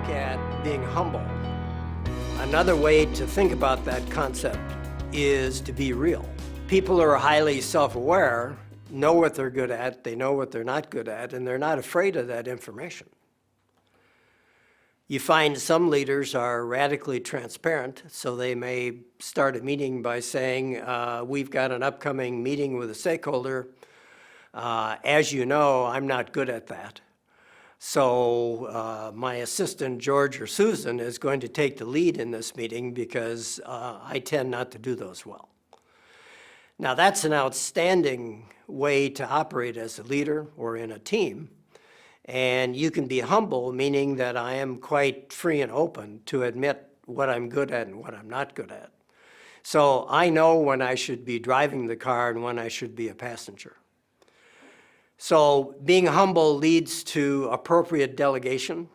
look at being humble, another way to think about that concept is to be real. People who are highly self-aware know what they're good at, they know what they're not good at, and they're not afraid of that information. You find some leaders are radically transparent, so they may start a meeting by saying, we've got an upcoming meeting with a stakeholder. As you know, I'm not good at that. So my assistant, George or Susan, is going to take the lead in this meeting because I tend not to do those well. Now, that's an outstanding way to operate as a leader or in a team. And you can be humble, meaning that I am quite free and open to admit what I'm good at and what I'm not good at. So I know when I should be driving the car and when I should be a passenger. So being humble leads to appropriate delegation.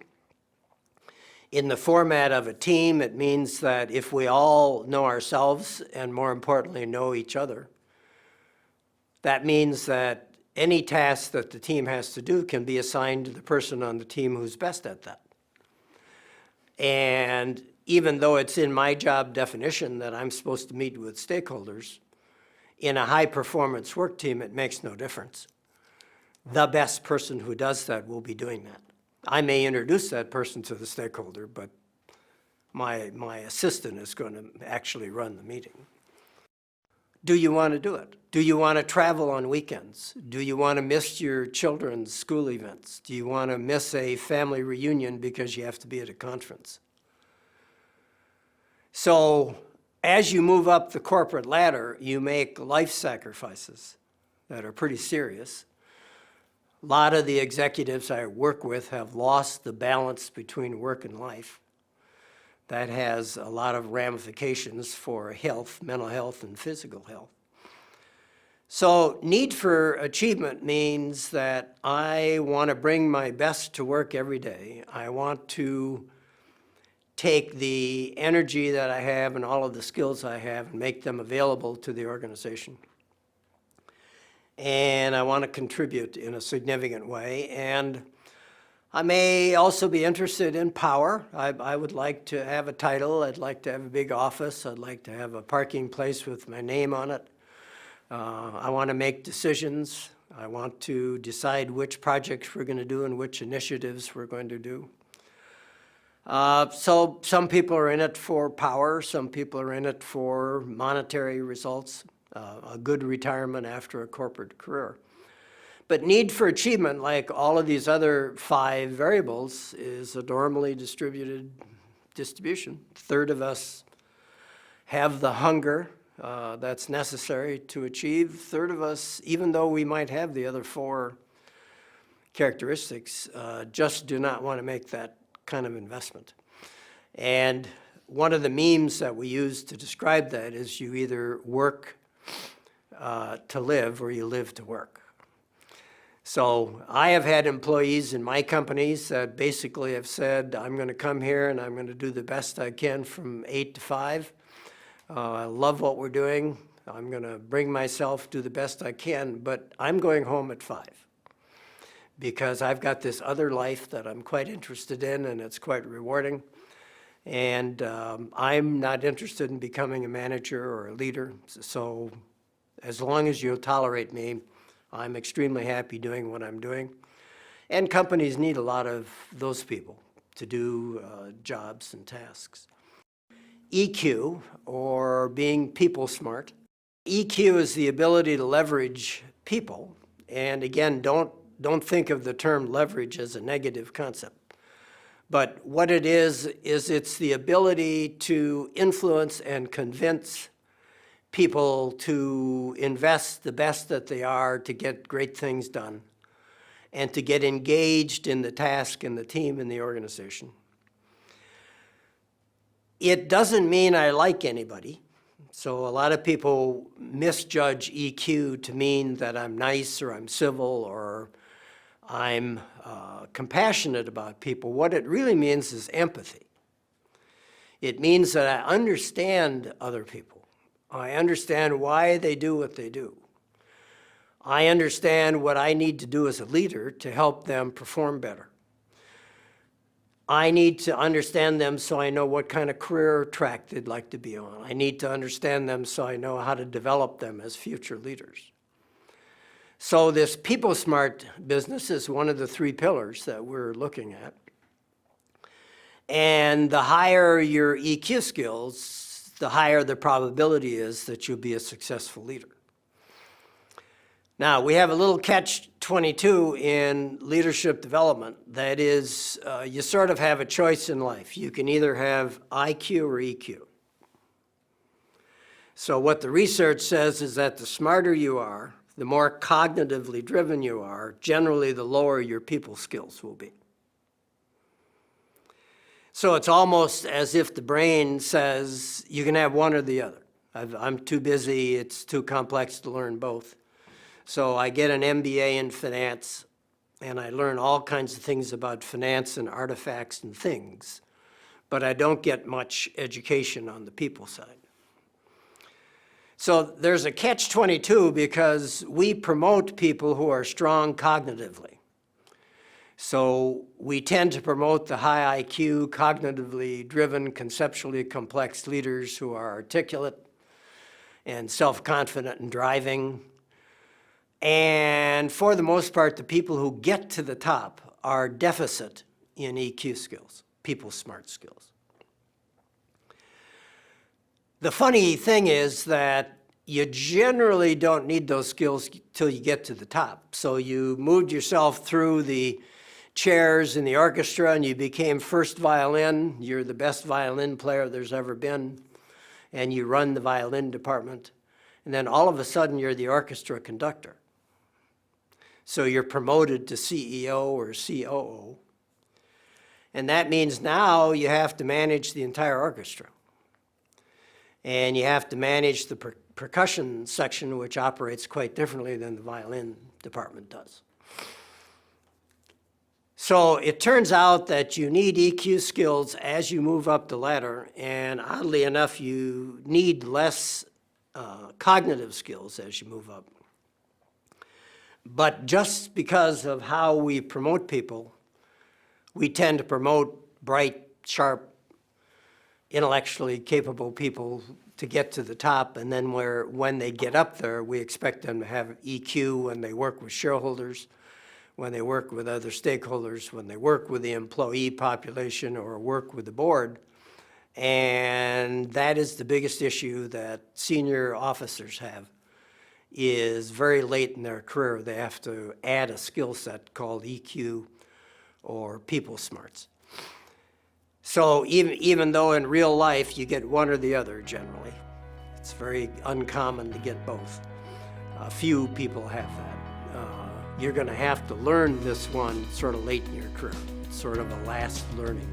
In the format of a team, it means that if we all know ourselves and more importantly know each other, that means that any task that the team has to do can be assigned to the person on the team who's best at that. And even though it's in my job definition that I'm supposed to meet with stakeholders, in a high-performance work team, it makes no difference. The best person who does that will be doing that. I may introduce that person to the stakeholder, but my assistant is going to actually run the meeting. Do you want to do it? Do you want to travel on weekends? Do you want to miss your children's school events? Do you want to miss a family reunion because you have to be at a conference? So as you move up the corporate ladder, you make life sacrifices that are pretty serious. A lot of the executives I work with have lost the balance between work and life. That has a lot of ramifications for health, mental health, and physical health. So need for achievement means that I want to bring my best to work every day. I want to take the energy that I have and all of the skills I have and make them available to the organization. And I want to contribute in a significant way. And I may also be interested in power. I would like to have a title. I'd like to have a big office. I'd like to have a parking place with my name on it. I want to make decisions. I want to decide which projects we're going to do and which initiatives we're going to do. So some people are in it for power. Some people are in it for monetary results, a good retirement after a corporate career. But need for achievement, like all of these other 5 variables, is a normally distributed distribution. A third of us have the hunger that's necessary to achieve. A third of us, even though we might have the other 4 characteristics, just do not want to make that kind of investment. And one of the memes that we use to describe that is you either work to live or you live to work. So I have had employees in my companies that basically have said, I'm going to come here and I'm going to do the best I can from 8 to 5. I love what we're doing. I'm going to bring myself, do the best I can, but I'm going home at 5 because I've got this other life that I'm quite interested in and it's quite rewarding. And I'm not interested in becoming a manager or a leader. So as long as you'll tolerate me, I'm extremely happy doing what I'm doing. And companies need a lot of those people to do jobs and tasks. EQ, or being people smart. EQ is the ability to leverage people. And again, don't think of the term leverage as a negative concept. But what it is it's the ability to influence and convince people to invest the best that they are to get great things done and to get engaged in the task and the team and the organization. It doesn't mean I like anybody. So a lot of people misjudge EQ to mean that I'm nice or I'm civil or I'm compassionate about people. What it really means is empathy. It means that I understand other people. I understand why they do what they do. I understand what I need to do as a leader to help them perform better. I need to understand them so I know what kind of career track they'd like to be on. I need to understand them so I know how to develop them as future leaders. So this people smart business is one of the three pillars that we're looking at. And the higher your EQ skills, the higher the probability is that you'll be a successful leader. Now, we have a little catch-22 in leadership development. That is, you sort of have a choice in life. You can either have IQ or EQ. So what the research says is that the smarter you are, the more cognitively driven you are, generally the lower your people skills will be. So it's almost as if the brain says you can have one or the other. I'm too busy, it's too complex to learn both. So I get an MBA in finance, and I learn all kinds of things about finance and artifacts and things, but I don't get much education on the people side. So there's a catch-22 because we promote people who are strong cognitively. So we tend to promote the high IQ, cognitively driven, conceptually complex leaders who are articulate and self-confident and driving. And for the most part, the people who get to the top are deficit in EQ skills, people smart skills. The funny thing is that you generally don't need those skills till you get to the top. So you moved yourself through the chairs in the orchestra and you became first violin. You're the best violin player there's ever been, and you run the violin department. And then all of a sudden you're the orchestra conductor. So you're promoted to CEO or COO. And that means now you have to manage the entire orchestra. And you have to manage the percussion section, which operates quite differently than the violin department does. So it turns out that you need EQ skills as you move up the ladder, and oddly enough, you need less cognitive skills as you move up. But just because of how we promote people, we tend to promote bright, sharp, intellectually capable people to get to the top, and then when they get up there, we expect them to have EQ when they work with shareholders, when they work with other stakeholders, when they work with the employee population or work with the board. And that is the biggest issue that senior officers have, is very late in their career, they have to add a skill set called EQ or people smarts. So even though in real life you get one or the other generally, it's very uncommon to get both. A few people have that. You're going to have to learn this one sort of late in your career. It's sort of a last learning